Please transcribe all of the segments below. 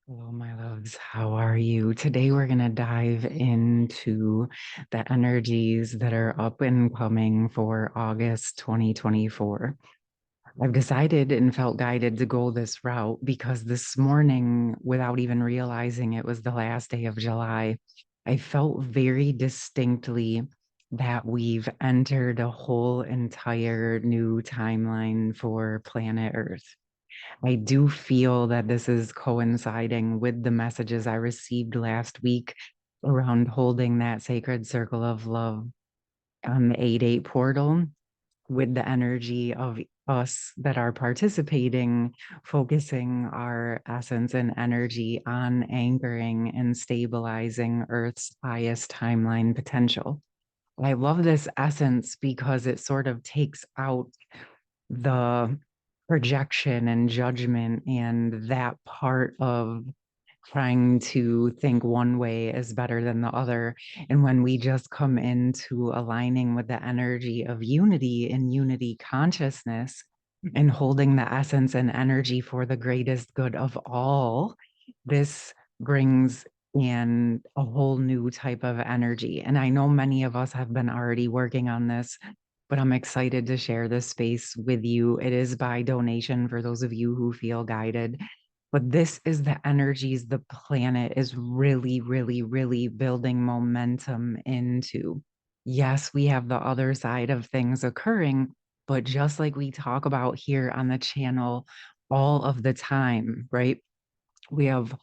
Hello, my loves. How are you? Today, we're going to dive into the energies that are up and coming for August 2024. I've decided and felt guided to go this route because this morning, without even realizing it was the last day of July, I felt very distinctly that we've entered a whole entire new timeline for planet Earth. I do feel that this is coinciding with the messages I received last week around holding that sacred circle of love on the 8-8 portal with the energy of us that are participating, focusing our essence and energy on anchoring and stabilizing Earth's highest timeline potential. I love this essence because it sort of takes out the projection and judgment and that part of trying to think one way is better than the other. And when we just come into aligning with the energy of unity and unity consciousness and holding the essence and energy for the greatest good of all, this brings in a whole new type of energy. And I know many of us have been already working on this, but I'm excited to share this space with you. It is by donation for those of you who feel guided. But this is the energies the planet is really, really, really building momentum into. Yes, we have the other side of things occurring, but just like we talk about here on the channel all of the time, right? We have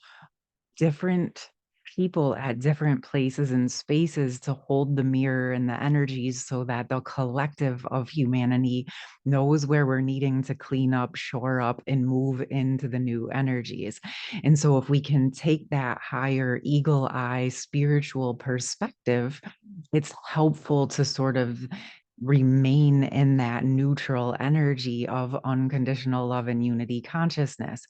different people at different places and spaces to hold the mirror and the energies so that the collective of humanity knows where we're needing to clean up, shore up, and move into the new energies. And so, if we can take that higher eagle eye spiritual perspective, it's helpful to sort of remain in that neutral energy of unconditional love and unity consciousness.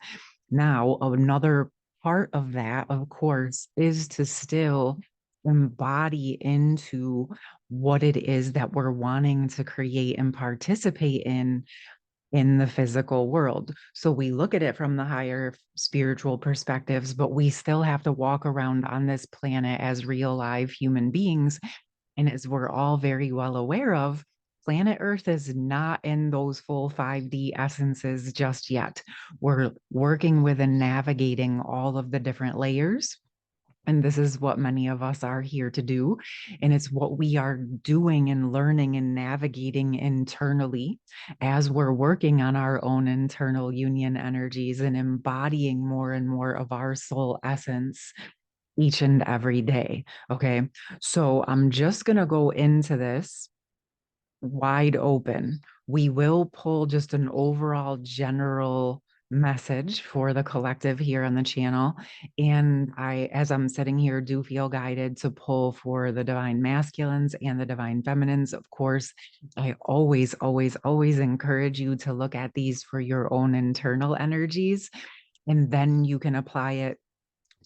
Now, another part of that, of course, is to still embody into what it is that we're wanting to create and participate in the physical world. So we look at it from the higher spiritual perspectives, but we still have to walk around on this planet as real live human beings. And as we're all very well aware of, planet Earth is not in those full 5D essences just yet. We're working with and navigating all of the different layers. And this is what many of us are here to do. And it's what we are doing and learning and navigating internally as we're working on our own internal union energies and embodying more and more of our soul essence each and every day. Okay. So I'm just going to go into this wide open. We will pull just an overall general message for the collective here on the channel. And as I'm sitting here, do feel guided to pull for the divine masculines and the divine feminines. Of course, I always, always, always encourage you to look at these for your own internal energies. And then you can apply it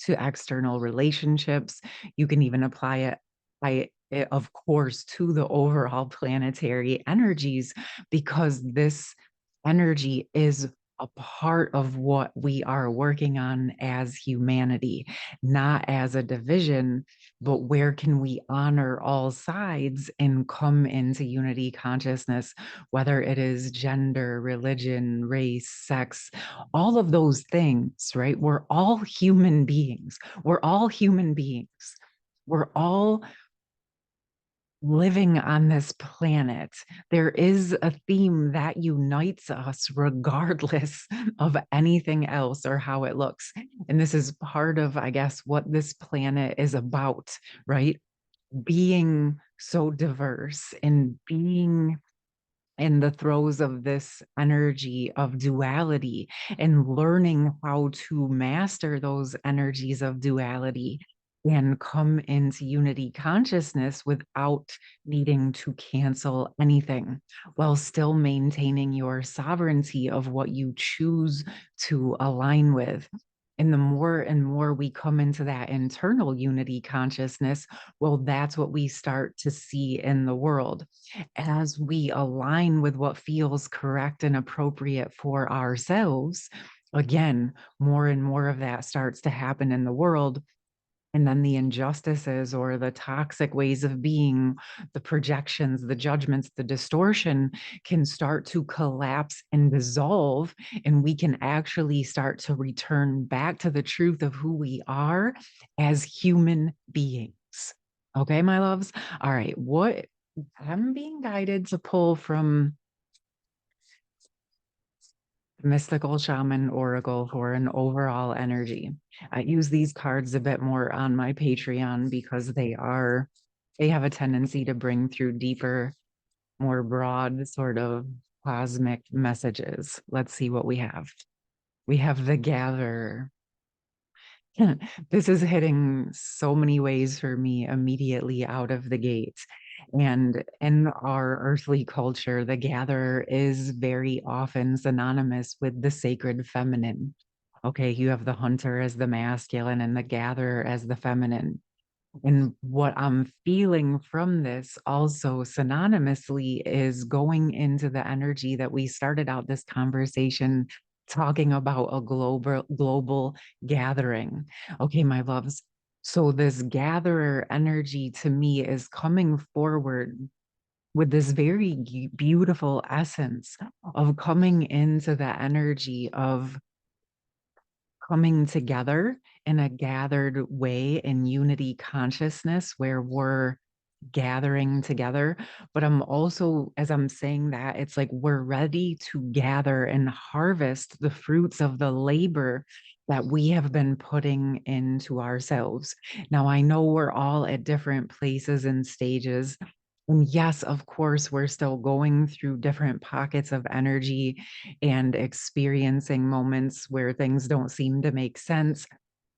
to external relationships. You can even apply it, of course, to the overall planetary energies, because this energy is a part of what we are working on as humanity, not as a division, but where can we honor all sides and come into unity consciousness, whether it is gender, religion, race, sex, all of those things, right? We're all human beings. We're all human beings. We're all living on this planet. There is a theme that unites us regardless of anything else or how it looks. And this is part of, I guess, what this planet is about, right? Being so diverse and being in the throes of this energy of duality and learning how to master those energies of duality and come into unity consciousness without needing to cancel anything while still maintaining your sovereignty of what you choose to align with. And the more and more we come into that internal unity consciousness, well, that's what we start to see in the world as we align with what feels correct and appropriate for ourselves. again, more and more of that starts to happen in the world. And then the injustices or the toxic ways of being, the projections, the judgments, the distortion can start to collapse and dissolve. And we can actually start to return back to the truth of who we are as human beings. Okay, my loves? All right, what I'm being guided to pull from Mystical Shaman Oracle for an overall energy. I use these cards a bit more on my Patreon because they have a tendency to bring through deeper, more broad sort of cosmic messages. Let's see what we have. We have the Gatherer. This is hitting so many ways for me immediately out of the gate. And in our earthly culture, the gatherer is very often synonymous with the sacred feminine. Okay, you have the hunter as the masculine and the gatherer as the feminine. And what I'm feeling from this also synonymously is going into the energy that we started out this conversation talking about a global gathering. Okay, my loves. So this gatherer energy to me is coming forward with this very beautiful essence of coming into the energy of coming together in a gathered way in unity consciousness where we're gathering together. But I'm also, as I'm saying that, it's like we're ready to gather and harvest the fruits of the labor that we have been putting into ourselves. Now, I know we're all at different places and stages. And yes, of course, we're still going through different pockets of energy and experiencing moments where things don't seem to make sense.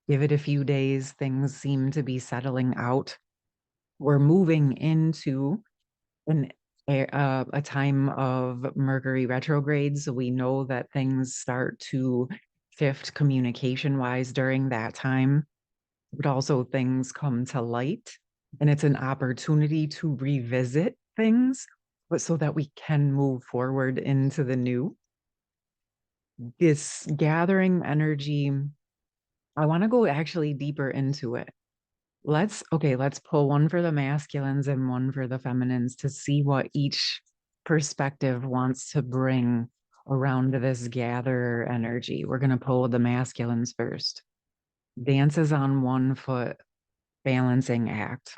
Give it a few days, things seem to be settling out. We're moving into an a time of Mercury retrograde, so we know that things start to shift communication wise during that time, but also things come to light, and it's an opportunity to revisit things, but so that we can move forward into the new. This gathering energy, I want to go actually deeper into it. Let's pull one for the masculines and one for the feminines to see what each perspective wants to bring around this gatherer energy. We're going to pull the masculines first. Dances on one foot, balancing act.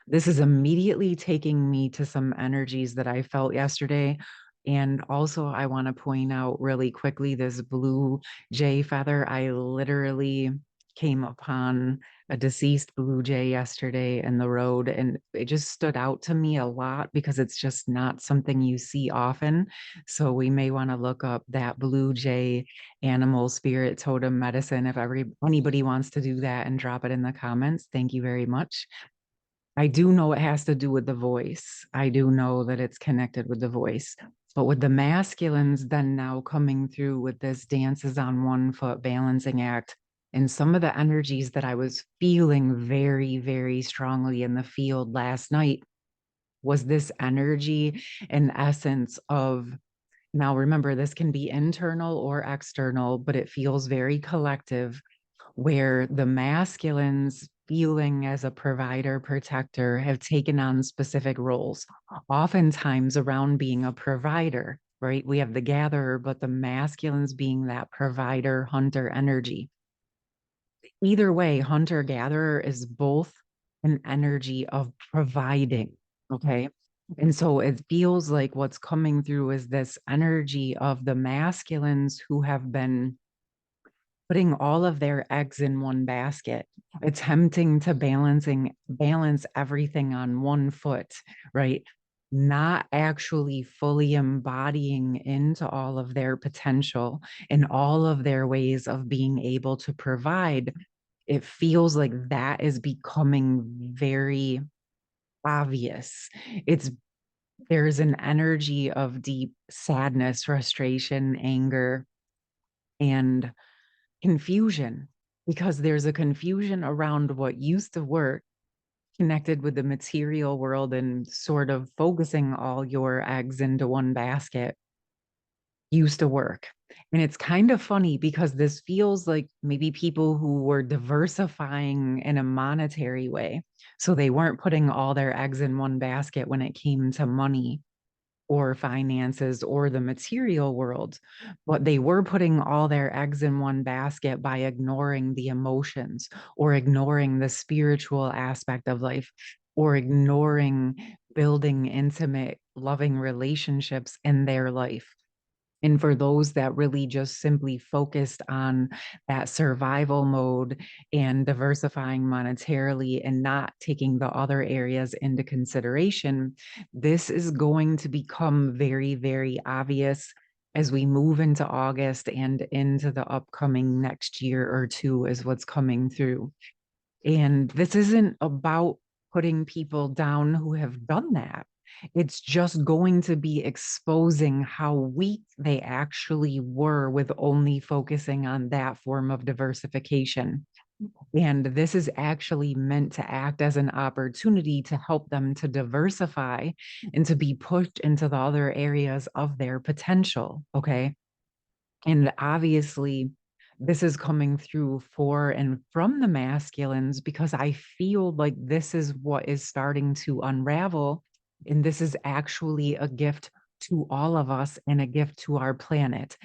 This is immediately taking me to some energies that I felt yesterday. And also, I want to point out really quickly this blue jay feather. I literally came upon a deceased blue jay yesterday in the road, and it just stood out to me a lot because it's just not something you see often. So, we may want to look up that blue jay animal spirit totem medicine if anybody wants to do that and drop it in the comments. Thank you very much. I do know it has to do with the voice. I do know that it's connected with the voice. But with the masculines then now coming through with this dances on one foot balancing act and some of the energies that I was feeling very, very strongly in the field last night was this energy and essence of now remember, this can be internal or external, but it feels very collective where the masculines feeling as a provider protector have taken on specific roles oftentimes around being a provider, right? We have the gatherer, but the masculines being that provider hunter energy. Either way, hunter gatherer is both an energy of providing, okay? And so it feels like what's coming through is this energy of the masculines who have been putting all of their eggs in one basket, attempting to balance everything on one foot, right? Not actually fully embodying into all of their potential and all of their ways of being able to provide. It feels like that is becoming very obvious. It's there's an energy of deep sadness, frustration, anger, and confusion because there's a confusion around what used to work connected with the material world and sort of focusing all your eggs into one basket used to work. And it's kind of funny because this feels like maybe people who were diversifying in a monetary way. So they weren't putting all their eggs in one basket when it came to money or finances or the material world, but they were putting all their eggs in one basket by ignoring the emotions or ignoring the spiritual aspect of life or ignoring building intimate, loving relationships in their life. And for those that really just simply focused on that survival mode and diversifying monetarily and not taking the other areas into consideration, this is going to become very, very obvious as we move into August and into the upcoming next year or two, is what's coming through. And this isn't about putting people down who have done that. It's just going to be exposing how weak they actually were with only focusing on that form of diversification. And this is actually meant to act as an opportunity to help them to diversify and to be pushed into the other areas of their potential. Okay. And obviously, this is coming through for and from the masculines because I feel like this is what is starting to unravel. And this is actually a gift to all of us and a gift to our planet.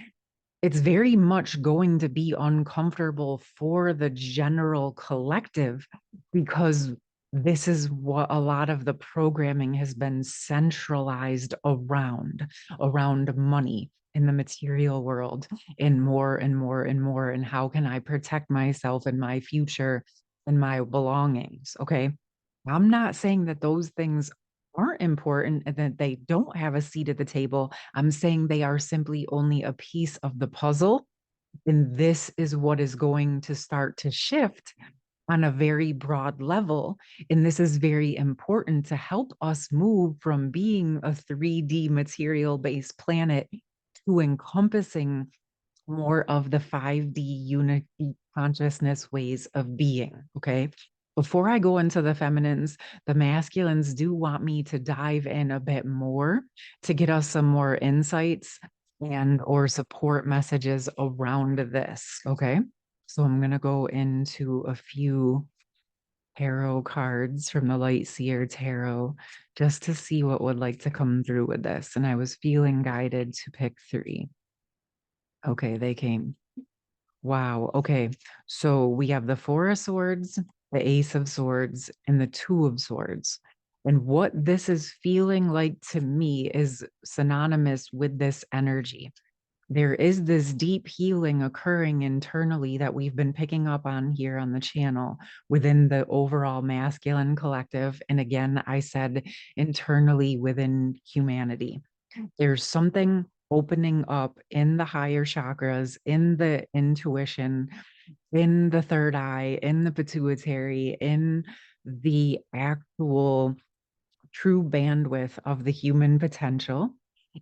It's very much going to be uncomfortable for the general collective because this is what a lot of the programming has been centralized around money in the material world, and more and more and more. And how can I protect myself and my future and my belongings? Okay. I'm not saying that those things aren't important and that they don't have a seat at the table. I'm saying they are simply only a piece of the puzzle. And this is what is going to start to shift on a very broad level. And this is very important to help us move from being a 3D material based planet to encompassing more of the 5D unity consciousness ways of being. Okay. Before I go into the feminines, the masculines do want me to dive in a bit more to get us some more insights and or support messages around this. Okay. So I'm going to go into a few tarot cards from the Light Seer Tarot just to see what would like to come through with this. And I was feeling guided to pick three. Okay, they came. Wow. Okay. So we have the Four of Swords, the Ace of Swords, and the Two of Swords. And what this is feeling like to me is synonymous with this energy. There is this deep healing occurring internally that we've been picking up on here on the channel within the overall masculine collective. And again, I said internally within humanity. There's something opening up in the higher chakras, in the intuition, in the third eye, in the pituitary, in the actual true bandwidth of the human potential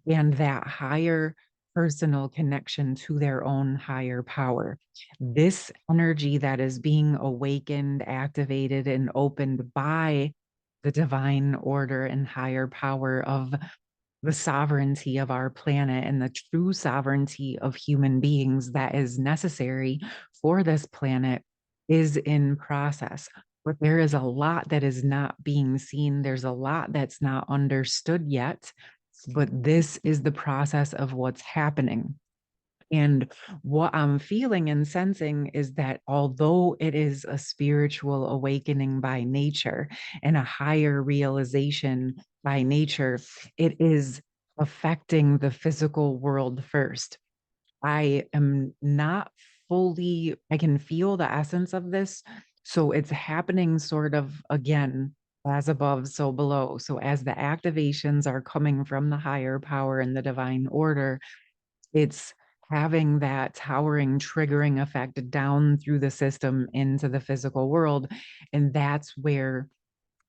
and that higher personal connection to their own higher power. This energy that is being awakened, activated, and opened by the divine order and higher power of the sovereignty of our planet and the true sovereignty of human beings that is necessary for this planet is in process. But there is a lot that is not being seen. There's a lot that's not understood yet. But this is the process of what's happening. And what I'm feeling and sensing is that although it is a spiritual awakening by nature and a higher realization by nature, it is affecting the physical world first. I am not fully, I can feel the essence of this. So it's happening sort of again, as above, so below. So as the activations are coming from the higher power and the divine order, it's having that towering triggering effect down through the system into the physical world. And that's where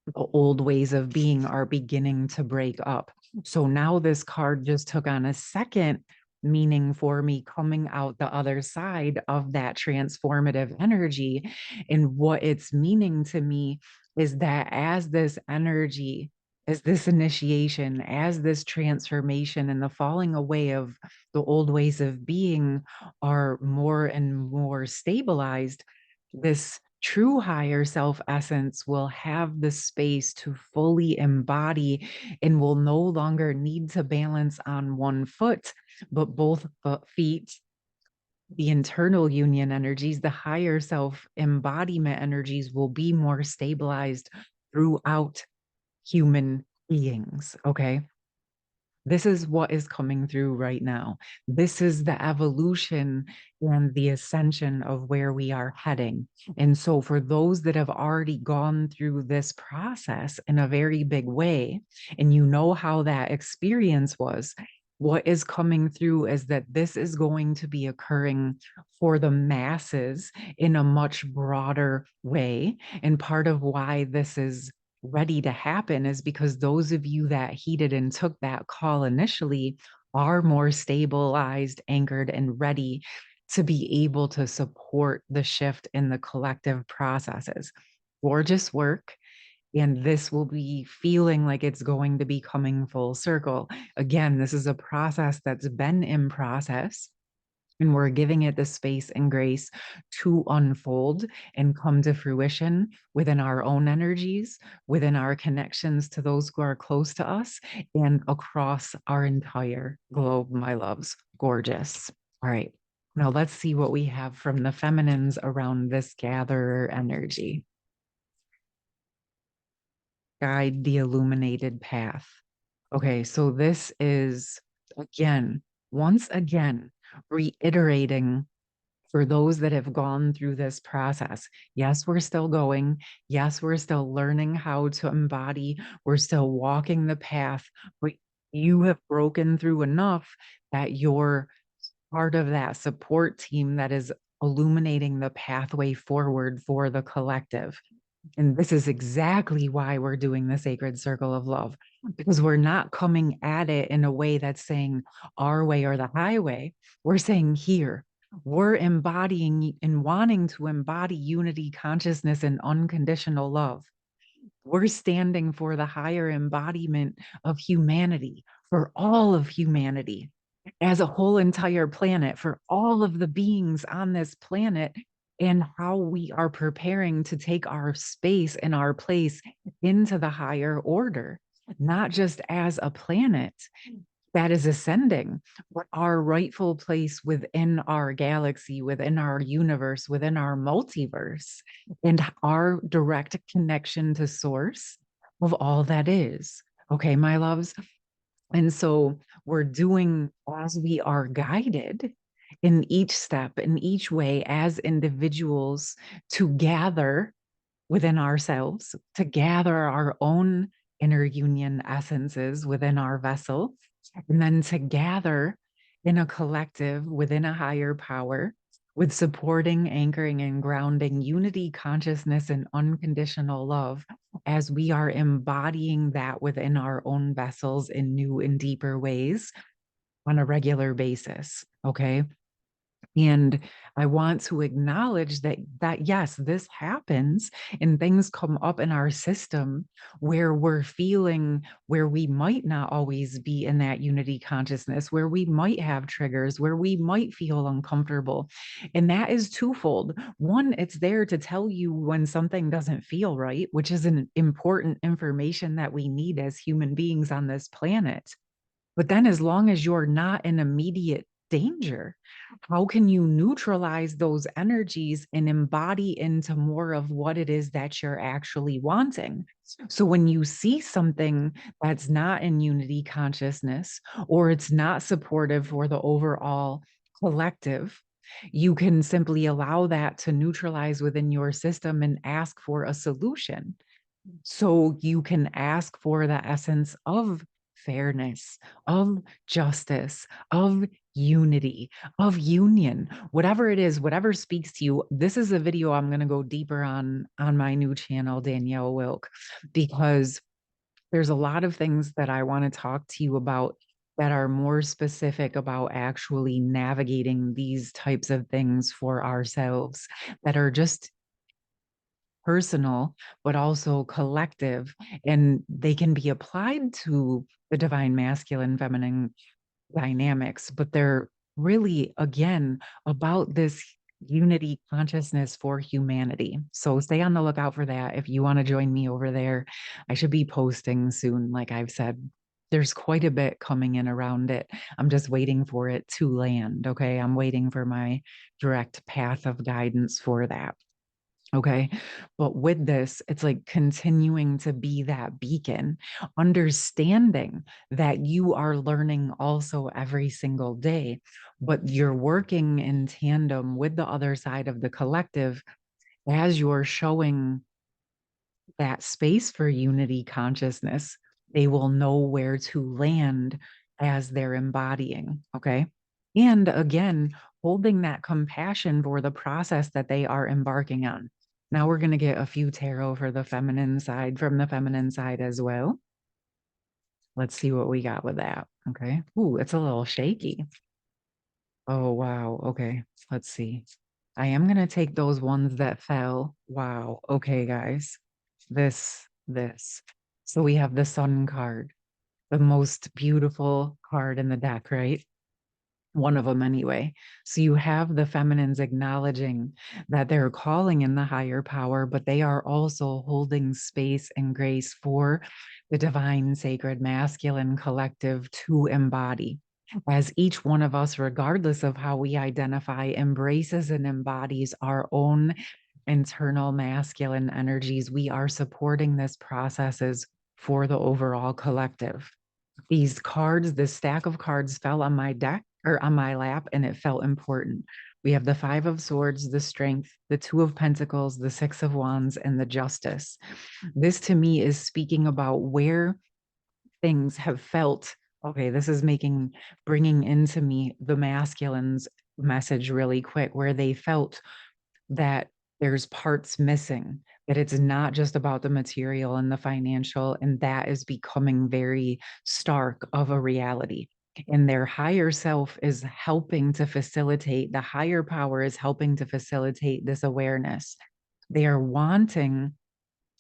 the old ways of being are beginning to break up. So now this card just took on a second meaning for me coming out the other side of that transformative energy. And what it's meaning to me is that as this energy as this initiation, as this transformation and the falling away of the old ways of being are more and more stabilized, this true higher self essence will have the space to fully embody and will no longer need to balance on one foot, but both feet. The internal union energies, the higher self embodiment energies will be more stabilized throughout human beings. Okay. This is what is coming through right now. This is the evolution and the ascension of where we are heading. And so, for those that have already gone through this process in a very big way, and you know how that experience was, what is coming through is that this is going to be occurring for the masses in a much broader way. And part of why this is ready to happen is because those of you that heeded and took that call initially are more stabilized, anchored, and ready to be able to support the shift in the collective processes. Gorgeous work. And this will be feeling like it's going to be coming full circle. Again, this is a process that's been in process, and we're giving it the space and grace to unfold and come to fruition within our own energies, within our connections to those who are close to us, and across our entire globe, my loves. Gorgeous. All right. Now let's see what we have from the feminines around this gatherer energy. Guide the illuminated path. Okay, so this is again, once again, reiterating for those that have gone through this process. Yes, we're still going. Yes, we're still learning how to embody. We're still walking the path, but you have broken through enough that you're part of that support team that is illuminating the pathway forward for the collective. And this is exactly why we're doing the sacred circle of love, because we're not coming at it in a way that's saying our way or the highway. We're saying here, we're embodying and wanting to embody unity, consciousness, and unconditional love. We're standing for the higher embodiment of humanity, for all of humanity as a whole entire planet, for all of the beings on this planet, and how we are preparing to take our space and our place into the higher order, not just as a planet that is ascending, but our rightful place within our galaxy, within our universe, within our multiverse, and our direct connection to source of all that is. Okay, my loves. And so we're doing as we are guided in each step, in each way, as individuals to gather within ourselves, to gather our own inner union essences within our vessel, and then to gather in a collective within a higher power with supporting, anchoring, and grounding unity, consciousness, and unconditional love as we are embodying that within our own vessels in new and deeper ways on a regular basis. Okay. And I want to acknowledge that yes, this happens and things come up in our system where we're feeling where we might not always be in that unity consciousness, where we might have triggers, where we might feel uncomfortable. And that is twofold. One, it's there to tell you when something doesn't feel right, which is an important information that we need as human beings on this planet. But then, as long as you're not in immediate danger, how can you neutralize those energies and embody into more of what it is that you're actually wanting? So, when you see something that's not in unity consciousness or it's not supportive for the overall collective, you can simply allow that to neutralize within your system and ask for a solution. So you can ask for the essence of fairness, of justice, of unity, of union, whatever it is, whatever speaks to you. This is a video I'm going to go deeper on my new channel, Danielle Wilk, because there's a lot of things that I want to talk to you about that are more specific about actually navigating these types of things for ourselves that are just personal, but also collective, and they can be applied to the divine masculine, feminine dynamics, but they're really, again, about this unity consciousness for humanity. So stay on the lookout for that. If you want to join me over there, I should be posting soon. Like I've said, there's quite a bit coming in around it. I'm just waiting for it to land. Okay. I'm waiting for my direct path of guidance for that. Okay. But with this, it's like continuing to be that beacon, understanding that you are learning also every single day, but you're working in tandem with the other side of the collective as you're showing that space for unity consciousness. They will know where to land as they're embodying. Okay. And again, holding that compassion for the process that they are embarking on. Now we're going to get a few tarot for the feminine side from the feminine side as well. Let's see what we got with that. Okay. Ooh, it's a little shaky. Oh, wow. Okay. Let's see. I am going to take those ones that fell. Wow. Okay, guys. This. So we have the Sun card, the most beautiful card in the deck, right? One of them anyway. So you have the feminines acknowledging that they're calling in the higher power, but they are also holding space and grace for the divine, sacred, masculine collective to embody. As each one of us, regardless of how we identify, embraces and embodies our own internal masculine energies, we are supporting this processes for the overall collective. These cards, this stack of cards fell on my deck or on my lap, and it felt important. We have the Five of Swords, the Strength, the Two of Pentacles, the Six of Wands, and the Justice. This to me is speaking about where things have felt. Okay, this is bringing into me the masculine's message really quick, where they felt that there's parts missing, that it's not just about the material and the financial, and that is becoming very stark of a reality. And their higher self is helping to facilitate, the higher power is helping to facilitate this awareness. They are wanting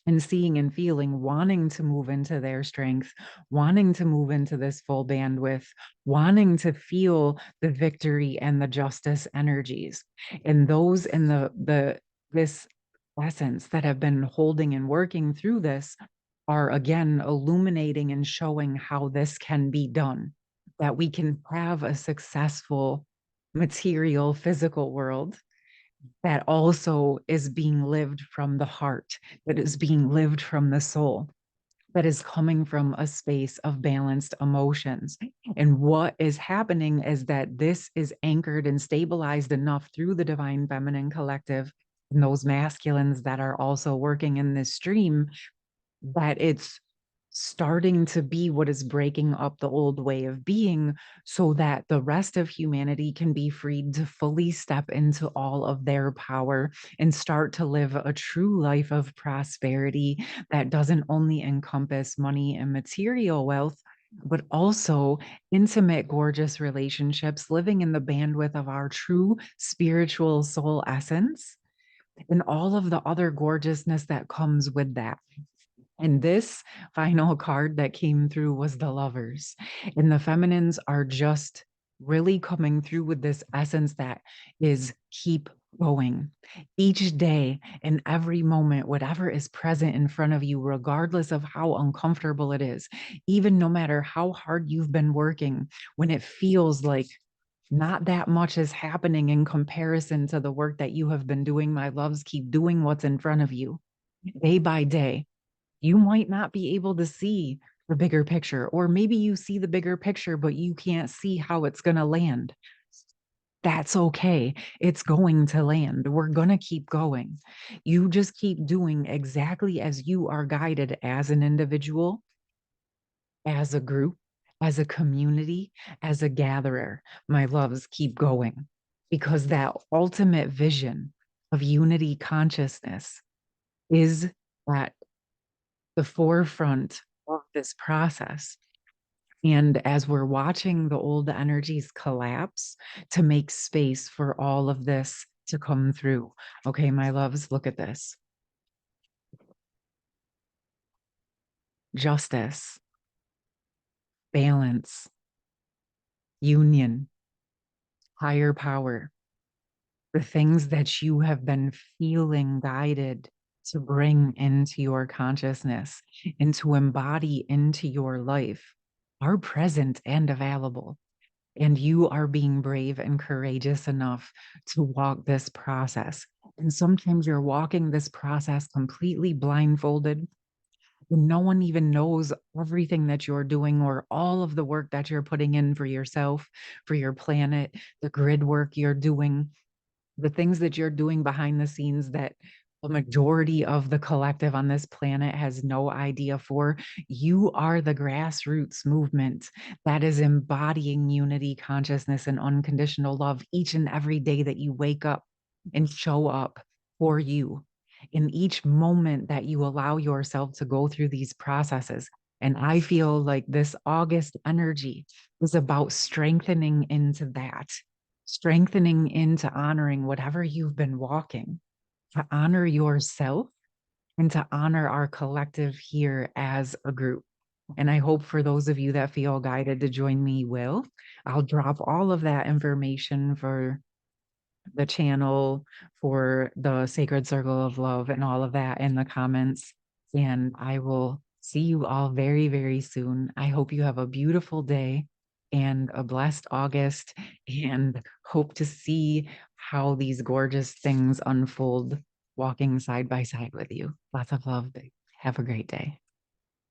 and seeing and feeling, wanting to move into their strength, wanting to move into this full bandwidth, wanting to feel the victory and the justice energies. And those in the this essence that have been holding and working through this are again illuminating and showing how this can be done, that we can have a successful material physical world that also is being lived from the heart, that is being lived from the soul, that is coming from a space of balanced emotions. And what is happening is that this is anchored and stabilized enough through the divine feminine collective and those masculines that are also working in this stream, that it's starting to be what is breaking up the old way of being, so that the rest of humanity can be freed to fully step into all of their power and start to live a true life of prosperity that doesn't only encompass money and material wealth, but also intimate, gorgeous relationships, living in the bandwidth of our true spiritual soul essence, and all of the other gorgeousness that comes with that. And this final card that came through was the Lovers. And the feminines are just really coming through with this essence that is keep going each day and every moment, whatever is present in front of you, regardless of how uncomfortable it is, even no matter how hard you've been working, when it feels like not that much is happening in comparison to the work that you have been doing, my loves, keep doing what's in front of you day by day. You might not be able to see the bigger picture, or maybe you see the bigger picture, but you can't see how it's going to land. That's okay. It's going to land. We're going to keep going. You just keep doing exactly as you are guided as an individual, as a group, as a community, as a gatherer. My loves, keep going, because that ultimate vision of unity consciousness is at the forefront of this process. And as we're watching the old energies collapse to make space for all of this to come through. Okay, my loves, look at this. justice, balance, union, higher power, the things that you have been feeling guided to bring into your consciousness and to embody into your life are present and available. And you are being brave and courageous enough to walk this process. And sometimes you're walking this process completely blindfolded. No one even knows everything that you're doing or all of the work that you're putting in for yourself, for your planet, the grid work you're doing, the things that you're doing behind the scenes that a majority of the collective on this planet has no idea for. You are the grassroots movement that is embodying unity, consciousness, and unconditional love each and every day that you wake up and show up for you. In each moment that you allow yourself to go through these processes. And I feel like this August energy is about strengthening into that, strengthening into honoring whatever you've been walking, to honor yourself and to honor our collective here as a group. And I hope for those of you that feel guided to join me, will. I'll drop all of that information for the channel, for the Sacred Circle of Love, and all of that in the comments. And I will see you all very, very soon. I hope you have a beautiful day and a blessed August, and hope to see how these gorgeous things unfold walking side by side with you. Lots of love. Have a great day.